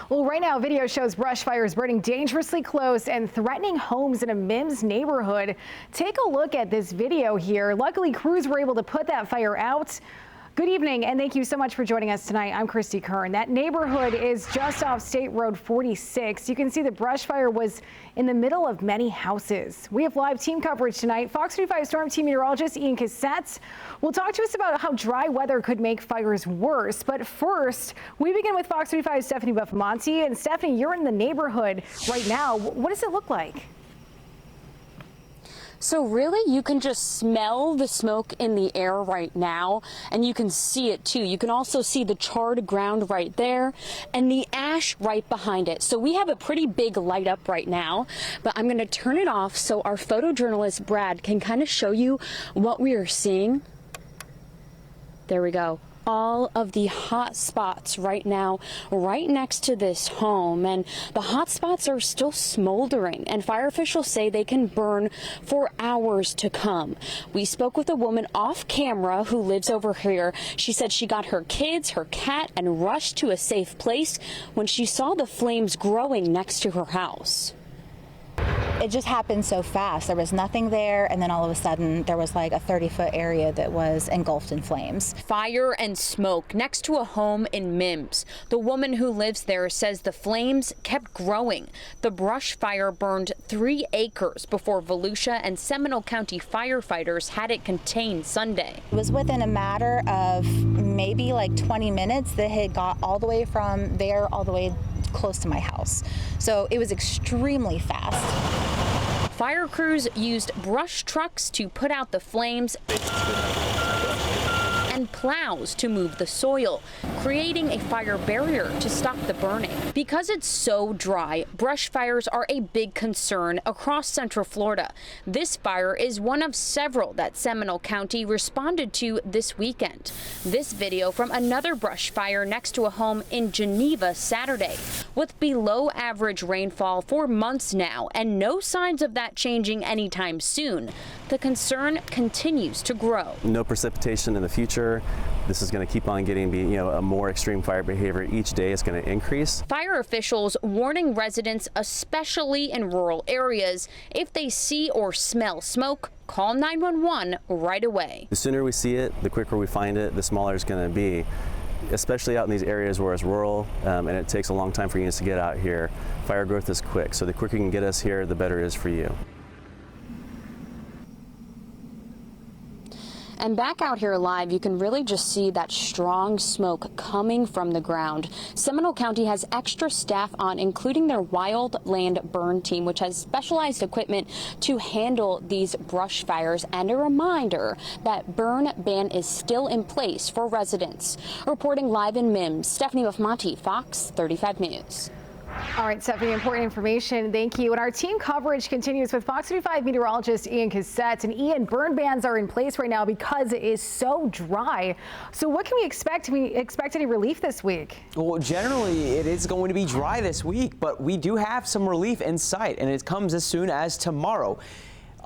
Well, right now, video shows brush fires burning dangerously close and threatening homes in a Mims neighborhood. Take a look at this video here. Luckily, crews were able to put that fire out. Good evening, and thank you so much for joining us tonight. I'm Christy Kern. That neighborhood is just off State Road 46. You can see the brush fire was in the middle of many houses. We have live team coverage tonight. Fox 35 Storm Team meteorologist Ian Cassette will talk to us about how dry weather could make fires worse. But first, we begin with Fox 35's Stephanie Buffamonte. And Stephanie, you're in the neighborhood right now. What does it look like? So really, you can just smell the smoke in the air right now, and you can see it too. You can also see the charred ground right there and the ash right behind it. So we have a pretty big light up right now, but I'm going to turn it off so our photojournalist Brad can kind of show you what we are seeing. There we go. All of the hot spots right now right next to this home, and the hot spots are still smoldering, and fire officials say they can burn for hours to come. We spoke with a woman off camera who lives over here. She said she got her kids, her cat, and rushed to a safe place when she saw the flames growing next to her house. It just happened so fast. There was nothing there, and then all of a sudden there was like a 30-foot area that was engulfed in flames. Fire and smoke next to a home in Mims. The woman who lives there says the flames kept growing. The brush fire burned 3 acres before Volusia and Seminole County firefighters had it contained Sunday. It was within a matter of maybe like 20 minutes that it got all the way from there all the way close to my house. So it was extremely fast. Fire crews used brush trucks to put out the flames and plows to move the soil, creating a fire barrier to stop the burning. Because it's so dry, brush fires are a big concern across Central Florida. This fire is one of several that Seminole County responded to this weekend. This video from another brush fire next to a home in Geneva Saturday. With below average rainfall for months now and no signs of that changing anytime soon, the concern continues to grow. No precipitation in the future. This is going to keep on getting, a more extreme fire behavior each day. It's going to increase. Fire officials warning residents, especially in rural areas, if they see or smell smoke, call 911 right away. The sooner we see it, the quicker we find it, the smaller it's going to be. Especially out in these areas where it's rural and it takes a long time for units to get out here. Fire growth is quick, so the quicker you can get us here, the better it is for you. And back out here live, you can really just see that strong smoke coming from the ground. Seminole County has extra staff on, including their wildland burn team, which has specialized equipment to handle these brush fires. And a reminder that burn ban is still in place for residents. Reporting live in Mims, Stephanie Buffamonte, Fox 35 News. All right, Stephanie, important information. Thank you. And our team coverage continues with Fox 35 meteorologist Ian Cassette. And Ian, burn bans are in place right now because it is so dry. So what can we expect? Can we expect any relief this week? Well, generally, it is going to be dry this week, but we do have some relief in sight, and it comes as soon as tomorrow.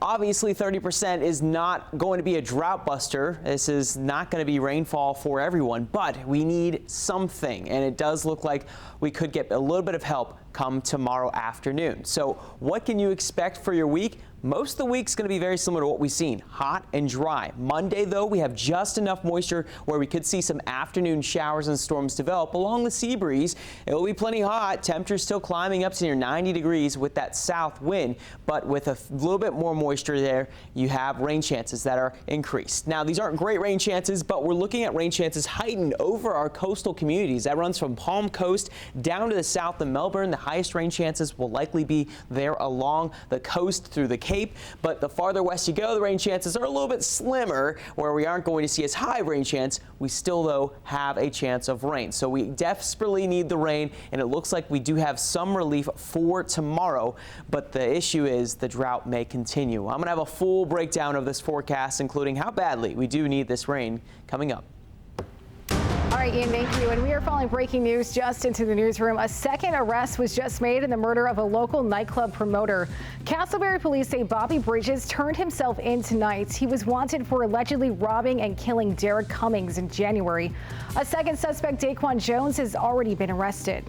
Obviously, 30% is not going to be a drought buster. This is not going to be rainfall for everyone, but we need something. And it does look like we could get a little bit of help come tomorrow afternoon. So what can you expect for your week? Most of the week's going to be very similar to what we've seen, hot and dry. Monday, though, we have just enough moisture where we could see some afternoon showers and storms develop along the sea breeze. It will be plenty hot. Temperatures still climbing up to near 90 degrees with that south wind, but with a little bit more moisture there, you have rain chances that are increased. Now, these aren't great rain chances, but we're looking at rain chances heightened over our coastal communities. That runs from Palm Coast down to the south of Melbourne. The highest rain chances will likely be there along the coast through the Cape, but the farther west you go, the rain chances are a little bit slimmer, where we aren't going to see as high rain chance. We still, though, have a chance of rain. So we desperately need the rain, and it looks like we do have some relief for tomorrow, but the issue is the drought may continue. I'm going to have a full breakdown of this forecast, including how badly we do need this rain, coming up. All right, Ian, thank you. And we are following breaking news just into the newsroom. A second arrest was just made in the murder of a local nightclub promoter. Castleberry police say Bobby Bridges turned himself in tonight. He was wanted for allegedly robbing and killing Derek Cummings in January. A second suspect, Daquan Jones, has already been arrested.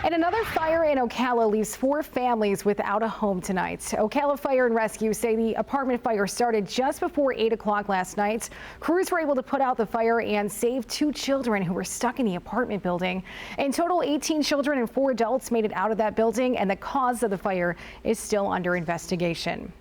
And another fire in Ocala leaves 4 families without a home tonight. Ocala Fire and Rescue say the apartment fire started just before 8 o'clock last night. Crews were able to put out the fire and save 2 children who were stuck in the apartment building. In total, 18 children and 4 adults made it out of that building, and the cause of the fire is still under investigation.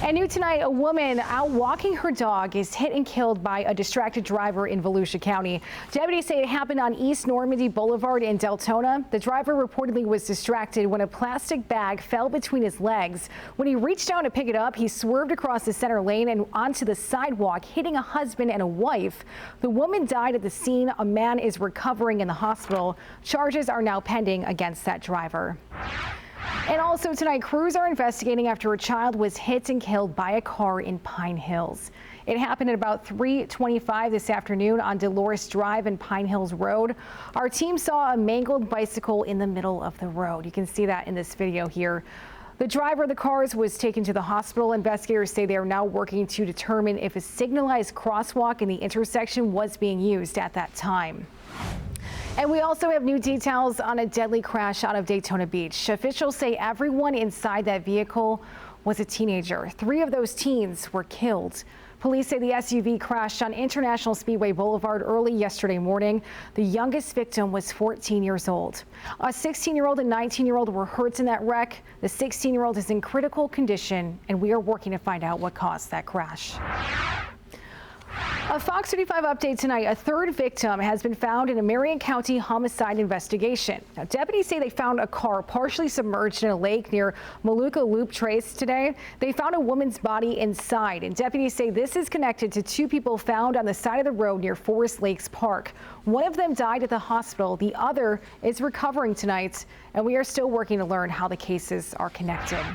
And new tonight, a woman out walking her dog is hit and killed by a distracted driver in Volusia County. Deputies say it happened on East Normandy Boulevard in Deltona. The driver reportedly was distracted when a plastic bag fell between his legs. When he reached down to pick it up, he swerved across the center lane and onto the sidewalk, hitting a husband and a wife. The woman died at the scene. A man is recovering in the hospital. Charges are now pending against that driver. And also tonight, crews are investigating after a child was hit and killed by a car in Pine Hills. It happened at about 3:25 this afternoon on Dolores Drive and Pine Hills Road. Our team saw a mangled bicycle in the middle of the road. You can see that in this video here. The driver of the cars was taken to the hospital. Investigators say they are now working to determine if a signalized crosswalk in the intersection was being used at that time. And we also have new details on a deadly crash out of Daytona Beach. Officials say everyone inside that vehicle was a teenager. 3 of those teens were killed. Police say the SUV crashed on International Speedway Boulevard early yesterday morning. The youngest victim was 14 years old. A 16-year-old and 19-year-old were hurt in that wreck. The 16-year-old is in critical condition, and we are working to find out what caused that crash. A Fox 35 update tonight. A 3rd victim has been found in a Marion County homicide investigation. Now, deputies say they found a car partially submerged in a lake near Maluka Loop Trace today. They found a woman's body inside, and deputies say this is connected to 2 people found on the side of the road near Forest Lakes Park. One of them died at the hospital. The other is recovering tonight, and we are still working to learn how the cases are connected.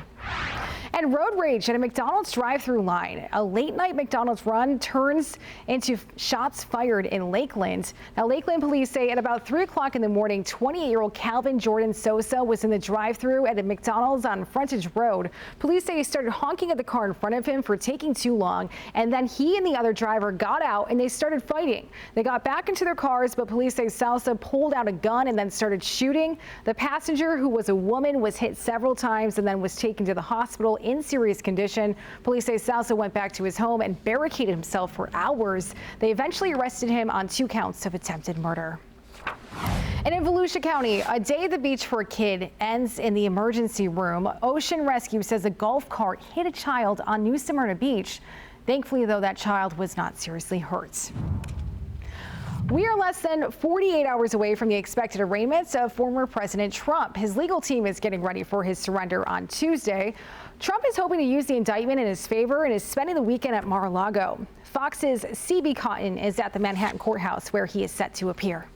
And road rage at a McDonald's drive-through line. A late-night McDonald's run turns into shots fired in Lakeland. Now, Lakeland police say at about 3 o'clock in the morning, 28-year-old Calvin Jordan Sosa was in the drive-through at a McDonald's on Frontage Road. Police say he started honking at the car in front of him for taking too long, and then he and the other driver got out and they started fighting. They got back into their cars, but police say Sosa pulled out a gun and then started shooting. The passenger, who was a woman, was hit several times and then was taken to the hospital in serious condition. Police say Sosa went back to his home and barricaded himself for hours. They eventually arrested him on 2 counts of attempted murder. And in Volusia County, a day at the beach for a kid ends in the emergency room. Ocean Rescue says a golf cart hit a child on New Smyrna Beach. Thankfully, though, that child was not seriously hurt. We are less than 48 hours away from the expected arraignments of former President Trump. His legal team is getting ready for his surrender on Tuesday. Trump is hoping to use the indictment in his favor and is spending the weekend at Mar-a-Lago. Fox's CB Cotton is at the Manhattan courthouse where he is set to appear.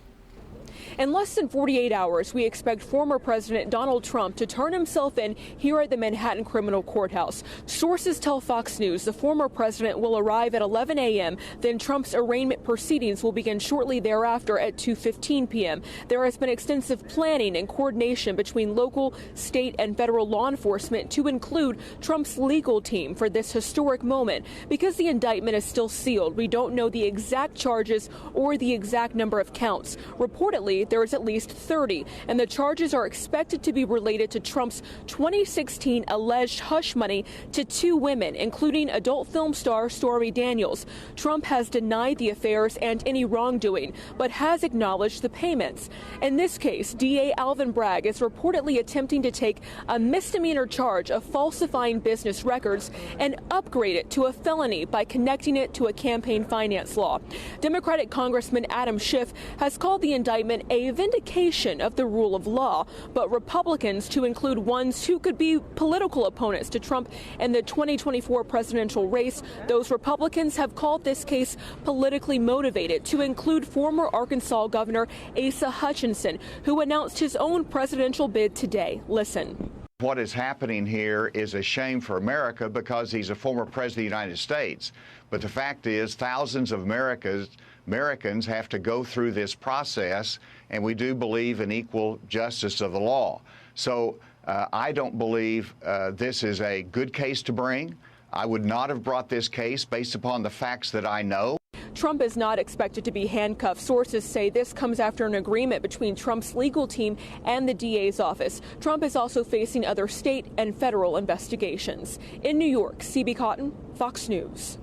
In less than 48 hours, we expect former President Donald Trump to turn himself in here at the Manhattan Criminal Courthouse. Sources tell Fox News the former president will arrive at 11 a.m. Then Trump's arraignment proceedings will begin shortly thereafter at 2:15 p.m. There has been extensive planning and coordination between local, state, and federal law enforcement to include Trump's legal team for this historic moment. Because the indictment is still sealed, we don't know the exact charges or the exact number of counts. Reportedly, there is at least 30, and the charges are expected to be related to Trump's 2016 alleged hush money to 2 women, including adult film star Stormy Daniels. Trump has denied the affairs and any wrongdoing, but has acknowledged the payments. In this case, DA Alvin Bragg is reportedly attempting to take a misdemeanor charge of falsifying business records and upgrade it to a felony by connecting it to a campaign finance law. Democratic Congressman Adam Schiff has called the indictment a vindication of the rule of law, but Republicans, to include ones who could be political opponents to Trump in the 2024 presidential race, those Republicans have called this case politically motivated, to include former Arkansas Governor Asa Hutchinson, who announced his own presidential bid today. Listen. What is happening here is a shame for America because he's a former president of the United States. But the fact is, thousands of Americans have to go through this process, and we do believe in equal justice of the law. So I don't believe this is a good case to bring. I would not have brought this case based upon the facts that I know. Trump is not expected to be handcuffed. Sources say this comes after an agreement between Trump's legal team and the DA's office. Trump is also facing other state and federal investigations. In New York, CB Cotton, Fox News.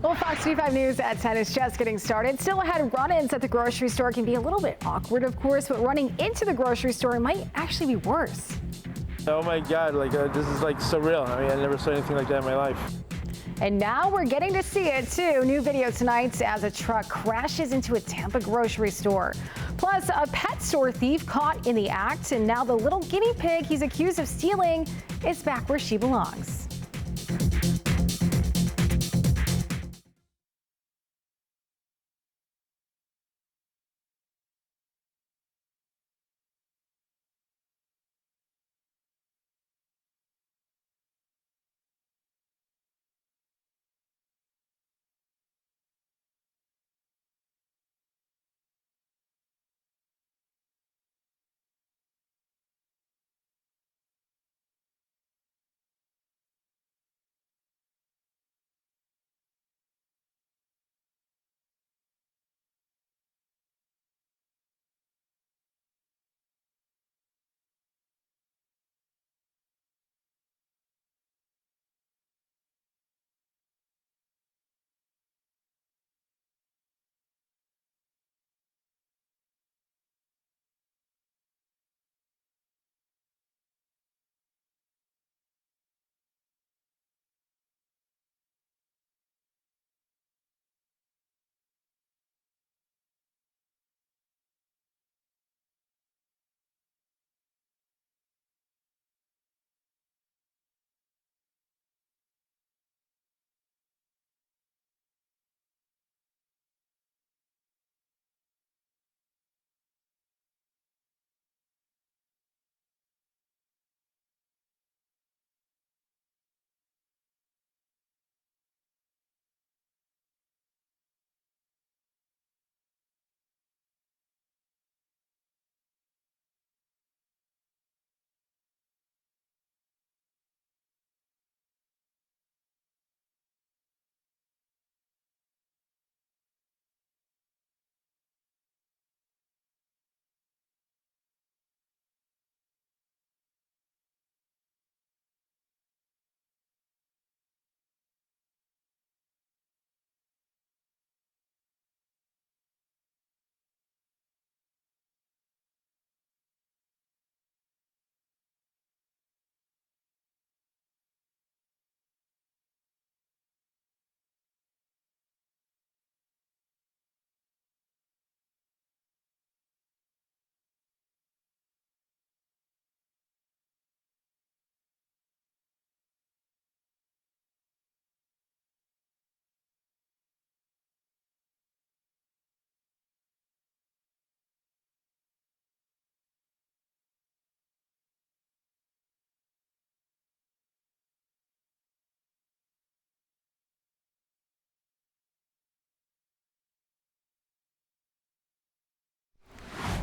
Well, Fox 25 News at 10 is just getting started. Still ahead, run-ins at the grocery store can be a little bit awkward, of course, but running into the grocery store might actually be worse. Oh my God, this is like surreal. I mean, I never saw anything like that in my life. And now we're getting to see it too. New video tonight as a truck crashes into a Tampa grocery store. Plus, a pet store thief caught in the act, and now the little guinea pig he's accused of stealing is back where she belongs.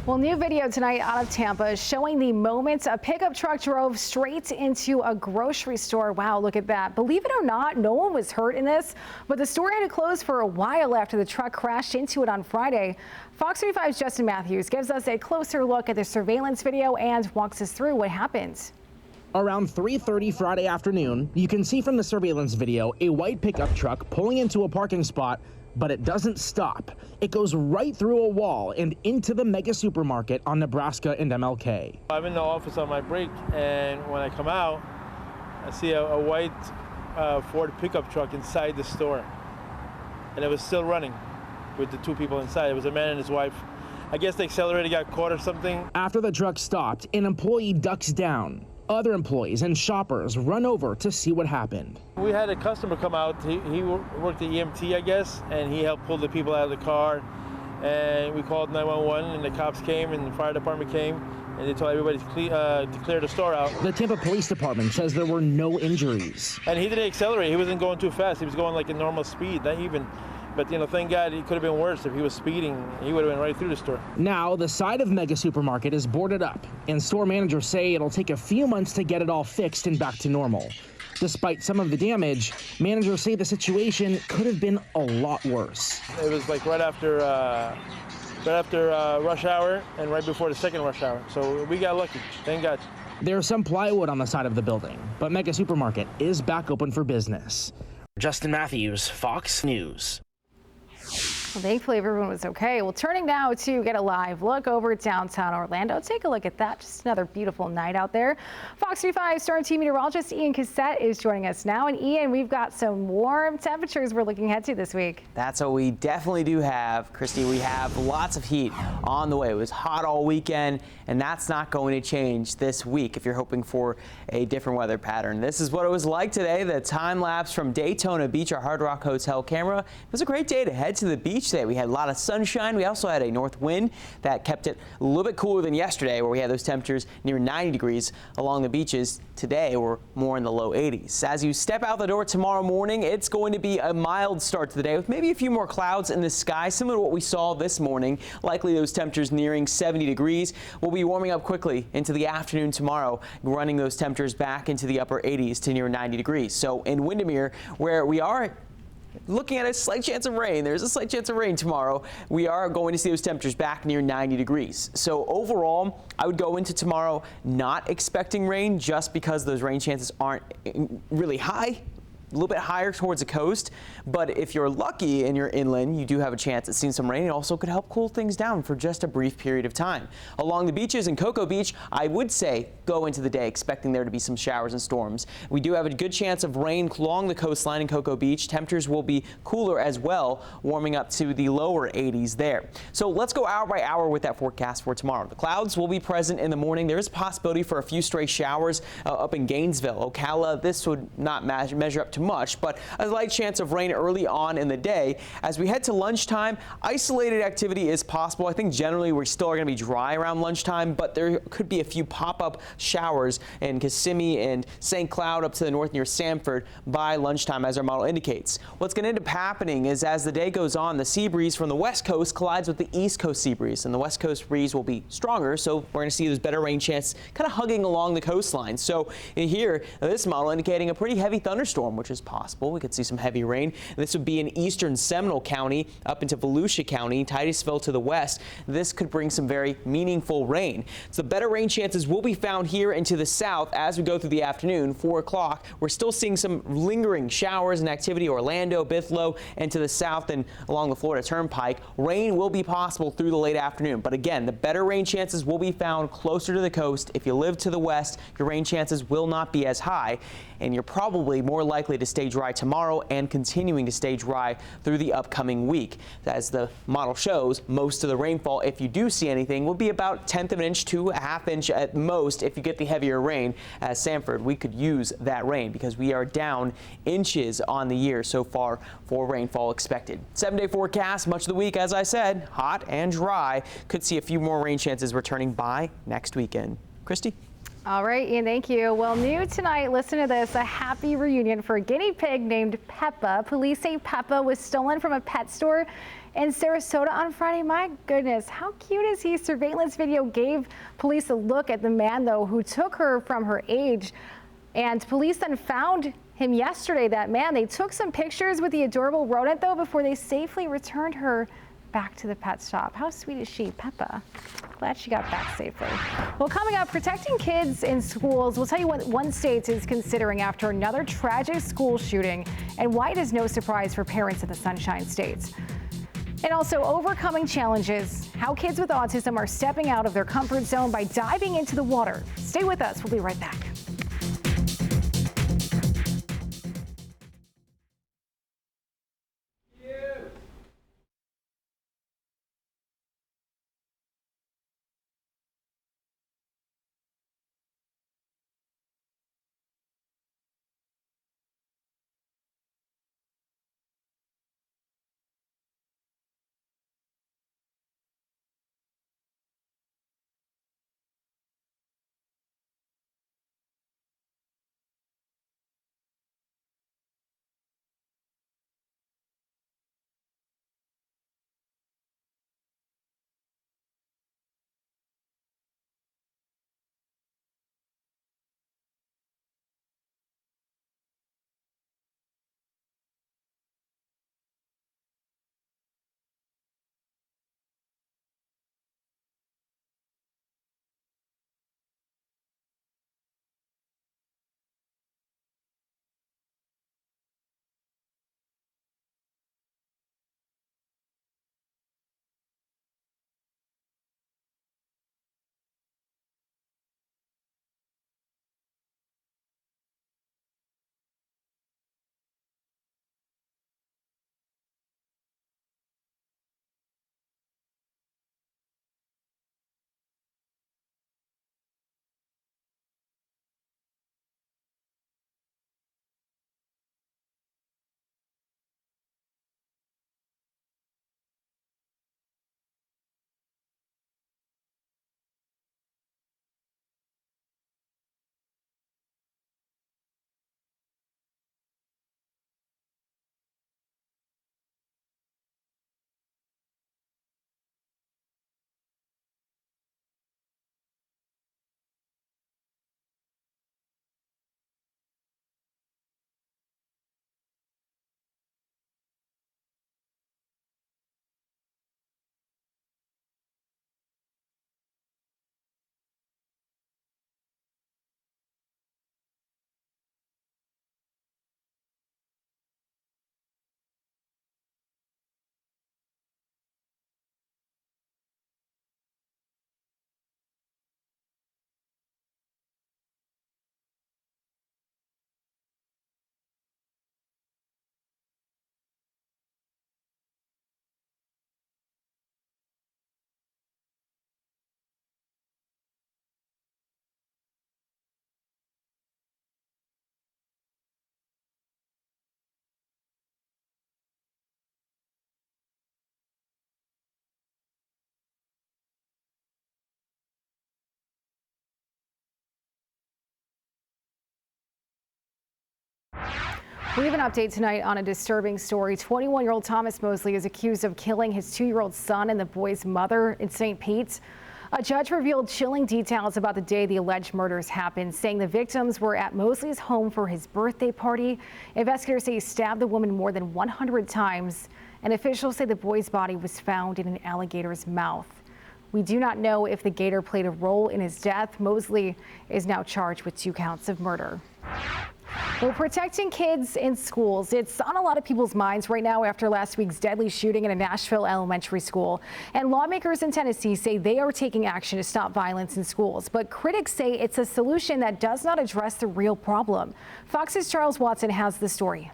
Well, new video tonight out of Tampa showing the moments a pickup truck drove straight into a grocery store. Wow, look at that. Believe it or not, no one was hurt in this, but the store had to close for a while after the truck crashed into it on Friday. Fox 35's Justin Matthews gives us a closer look at the surveillance video and walks us through what happened. Around 3:30 Friday afternoon, you can see from the surveillance video a white pickup truck pulling into a parking spot, but it doesn't stop. It goes right through a wall and into the mega supermarket on Nebraska and MLK. I'm in the office on my break, and when I come out, I see a white Ford pickup truck inside the store. And it was still running with the two people inside. It was a man and his wife. I guess the accelerator got caught or something. After the truck stopped, an employee ducks down. Other employees and shoppers run over to see what happened. We had a customer come out. He worked at EMT, I guess, and he helped pull the people out of the car. And we called 911, and the cops came, and the fire department came, and they told everybody to clear the store out. The Tampa Police Department says there were no injuries. And he didn't accelerate. He wasn't going too fast. He was going like a normal speed, not even. But, you know, thank God it could have been worse. If he was speeding, he would have been right through the store. Now, the side of Mega Supermarket is boarded up, and store managers say it'll take a few months to get it all fixed and back to normal. Despite some of the damage, managers say the situation could have been a lot worse. It was like right after rush hour and right before the second rush hour. So we got lucky, thank God. There's some plywood on the side of the building, but Mega Supermarket is back open for business. Justin Matthews, Fox News. Well, thankfully, everyone was okay. Well, turning now to get a live look over downtown Orlando. Take a look at that. Just another beautiful night out there. Fox 35 Star Team meteorologist Ian Cassette is joining us now. And Ian, we've got some warm temperatures we're looking ahead to this week. That's what we definitely do have, Christy. We have lots of heat on the way. It was hot all weekend, and that's not going to change this week if you're hoping for a different weather pattern. This is what it was like today. The time lapse from Daytona Beach, our Hard Rock Hotel camera. It was a great day to head to the beach today. We had a lot of sunshine. We also had a north wind that kept it a little bit cooler than yesterday, where we had those temperatures near 90 degrees along the beaches. Today, we're more in the low 80s. As you step out the door tomorrow morning, it's going to be a mild start to the day with maybe a few more clouds in the sky, similar to what we saw this morning. Likely those temperatures nearing 70 degrees. We'll be warming up quickly into the afternoon tomorrow, running those temperatures back into the upper 80s to near 90 degrees. So in Windermere, where we are looking at a slight chance of rain. There's a slight chance of rain tomorrow. We are going to see those temperatures back near 90 degrees. So overall, I would go into tomorrow not expecting rain just because those rain chances aren't really high. A little bit higher towards the coast, but if you're lucky and you're inland, you do have a chance at seeing some rain. It also could help cool things down for just a brief period of time. Along the beaches in Cocoa Beach, I would say go into the day expecting there to be some showers and storms. We do have a good chance of rain along the coastline in Cocoa Beach. Temperatures will be cooler as well, warming up to the lower 80s there. So let's go hour by hour with that forecast for tomorrow. The clouds will be present in the morning. There is a possibility for a few stray showers up in Gainesville, Ocala. This would not measure up to much, but a light chance of rain early on in the day. As we head to lunchtime, isolated activity is possible. I think generally we still are going to be dry around lunchtime, but there could be a few pop-up showers in Kissimmee and St. Cloud up to the north near Sanford by lunchtime, as our model indicates. What's going to end up happening is as the day goes on, the sea breeze from the west coast collides with the east coast sea breeze, and the west coast breeze will be stronger, so we're going to see those better rain chances kind of hugging along the coastline. So here, this model indicating a pretty heavy thunderstorm, which is possible. We could see some heavy rain. This would be in eastern Seminole County up into Volusia County, Titusville to the west. This could bring some very meaningful rain. So better rain chances will be found here into the south as we go through the afternoon. 4 o'clock, we're still seeing some lingering showers and activity. Orlando, Bithlo, and to the south and along the Florida Turnpike. Rain will be possible through the late afternoon. But again, the better rain chances will be found closer to the coast. If you live to the west, your rain chances will not be as high, and you're probably more likely to stay dry tomorrow and continuing to stay dry through the upcoming week. As the model shows, most of the rainfall, if you do see anything, will be about 1/10 of an inch to a 1/2 inch at most if you get the heavier rain. As Sanford, we could use that rain because we are down inches on the year so far for rainfall expected. 7-day forecast, much of the week, as I said, hot and dry. Could see a few more rain chances returning by next weekend. Christy? All right, Ian, thank you. Well, new tonight, listen to this, a happy reunion for a guinea pig named Peppa. Police say Peppa was stolen from a pet store in Sarasota on Friday. My goodness, how cute is he? Surveillance video gave police a look at the man, though, who took her from her age. And police then found him yesterday, that man. They took some pictures with the adorable rodent, though, before they safely returned her back to the pet shop. How sweet is she, Peppa? Glad she got back safely. Well, coming up, protecting kids in schools. We'll tell you what one state is considering after another tragic school shooting and why it is no surprise for parents in the Sunshine States. And also overcoming challenges, how kids with autism are stepping out of their comfort zone by diving into the water. Stay with us. We'll be right back. We have an update tonight on a disturbing story. 21-year-old Thomas Mosley is accused of killing his 2-year-old son and the boy's mother in St. Pete. A judge revealed chilling details about the day the alleged murders happened, saying the victims were at Mosley's home for his birthday party. Investigators say he stabbed the woman more than 100 times, and officials say the boy's body was found in an alligator's mouth. We do not know if the gator played a role in his death. Mosley is now charged with 2 counts of murder. Well, protecting kids in schools, it's on a lot of people's minds right now after last week's deadly shooting in a Nashville elementary school. And lawmakers in Tennessee say they are taking action to stop violence in schools. But critics say it's a solution that does not address the real problem. Fox's Charles Watson has the story.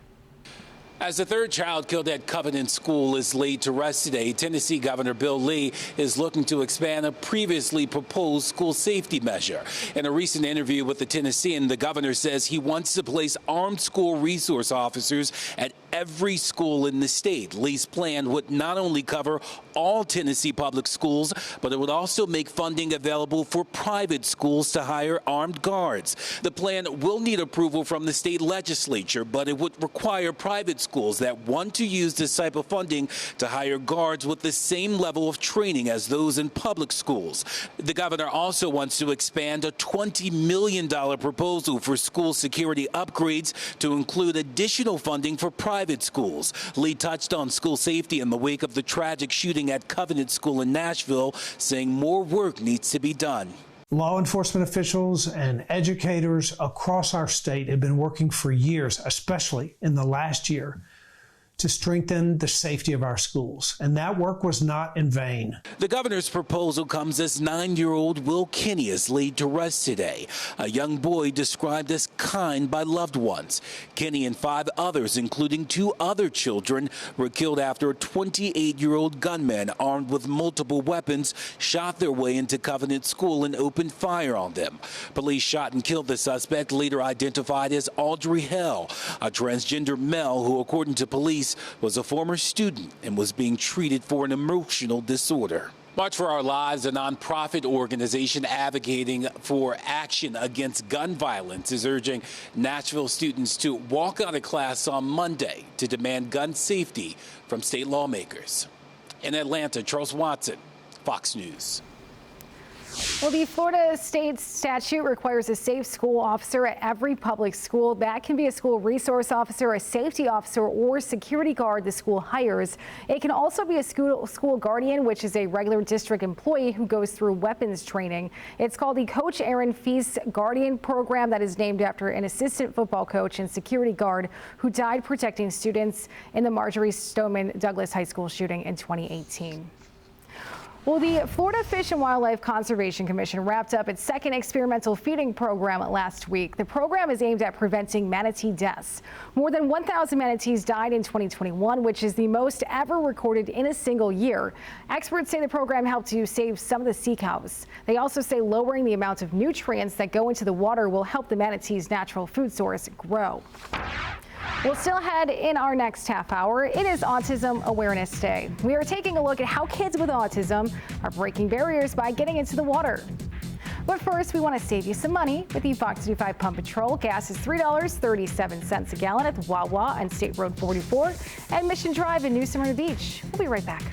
As the 3rd child killed at Covenant School is laid to rest today, Tennessee Governor Bill Lee is looking to expand a previously proposed school safety measure. In a recent interview with the Tennessean, the governor says he wants to place armed school resource officers at every school in the state. Lee's plan would not only cover all Tennessee public schools, but it would also make funding available for private schools to hire armed guards. The plan will need approval from the state legislature, but it would require private schools that want to use this type of funding to hire guards with the same level of training as those in public schools. The governor also wants to expand a $20 million proposal for school security upgrades to include additional funding for private schools. Lee touched on school safety in the wake of the tragic shooting at Covenant School in Nashville, saying more work needs to be done. Law enforcement officials and educators across our state have been working for years, especially in the last year, to strengthen the safety of our schools. And that work was not in vain. The governor's proposal comes as 9-year-old Will Kinney is laid to rest today, a young boy described as kind by loved ones. Kinney and 5 others, including 2 other children, were killed after a 28-year-old gunman armed with multiple weapons shot their way into Covenant School and opened fire on them. Police shot and killed the suspect, later identified as Audrey Hell, a transgender male who, according to police, was a former student and was being treated for an emotional disorder. March for Our Lives, a nonprofit organization advocating for action against gun violence, is urging Nashville students to walk out of class on Monday to demand gun safety from state lawmakers. In Atlanta, Charles Watson, Fox News. Well, the Florida state statute requires a safe school officer at every public school. That can be a school resource officer, a safety officer, or security guard the school hires. It can also be a school guardian, which is a regular district employee who goes through weapons training. It's called the Coach Aaron Feast Guardian Program, that is named after an assistant football coach and security guard who died protecting students in the Marjorie Stoneman Douglas High School shooting in 2018. Well, the Florida Fish and Wildlife Conservation Commission wrapped up its 2nd experimental feeding program last week. The program is aimed at preventing manatee deaths. More than 1,000 manatees died in 2021, which is the most ever recorded in a single year. Experts say the program helped to save some of the sea cows. They also say lowering the amount of nutrients that go into the water will help the manatee's natural food source grow. We'll still ahead in our next half hour. It is Autism Awareness Day. We are taking a look at how kids with autism are breaking barriers by getting into the water. But first, we want to save you some money with the Fox 25 Pump Patrol. Gas is $3.37 a gallon at the Wawa on State Road 44 and Mission Drive in New Smyrna Beach. We'll be right back.